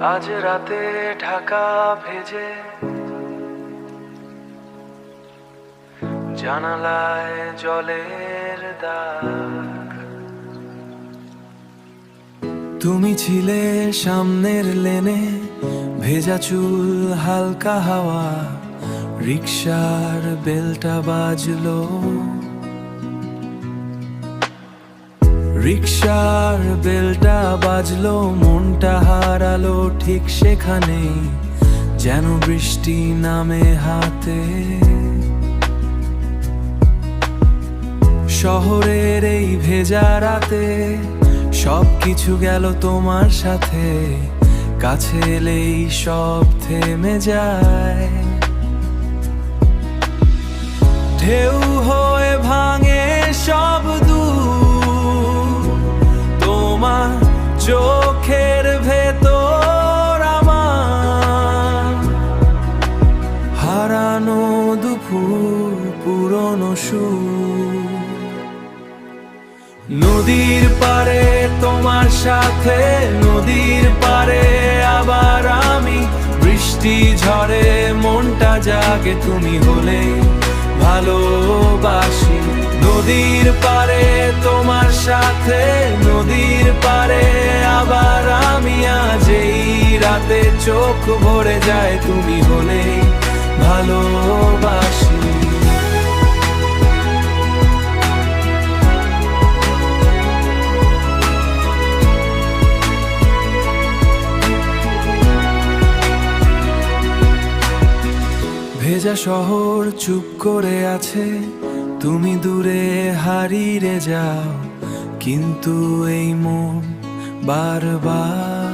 আজ রাতে ঢাকা ভেজে জানালায় জলের দাগ। তুমি ছিলে সামনের লেনে, ভেজা চুল হালকা হাওয়া, রিকশার বেলটা বাজলো, রিকশার বেলটা বাজলো, মনটা হারালো ঠিক সেখানে, যেন বৃষ্টি নামে হাতে। শহরের এই ভেজা রাতে সবকিছু গেল তোমার সাথে, কাছে এলেই সব থেমে যায়। ঢেউ হয়ে ভাঙে সব দূর, তোমার চোখের ভেতর আমার হারানো দুপুর, পুরনো সুর। নদীর পারে তোমার সাথে, নদীর পারে আবার আমি, বৃষ্টি ঝড়ে মনটা জাগে তুমি হলে ভালোবাসি। নদীর পারে তোমার সাথে, নদীর পারে আবার আমি, আজ এই রাতে চোখ ভরে যায় তুমি হলে ভালোবাসি। ভেজা শহর চুপ করে আছে, তুমি দূরে হারিয়ে যাও, কিন্তু এই মন বারবার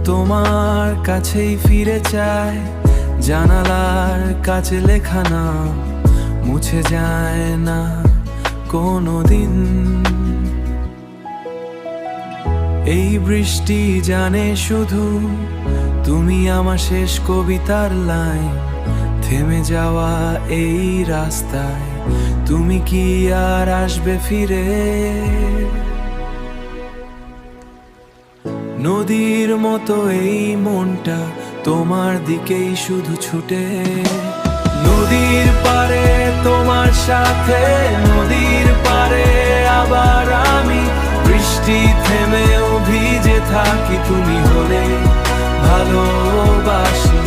তোমার কাছেই ফিরে চায়। জানালার কাছে লেখা নাম মুছে যায় না কোনোদিন। এই বৃষ্টি জানে শুধু তুমি আমার শেষ কবিতার লাইন, থেমে যাওয়া এই রাস্তায় তুমি কি আর আসবে ফিরে? নদীর মতো এই মনটা তোমার দিকেই শুধু ছুটে। নদীর পারে তোমার সাথে, নদীর পারে আবার আমি, বৃষ্টি থেমেও ভিজে থাকি তুমি হলে ভালোবাসি।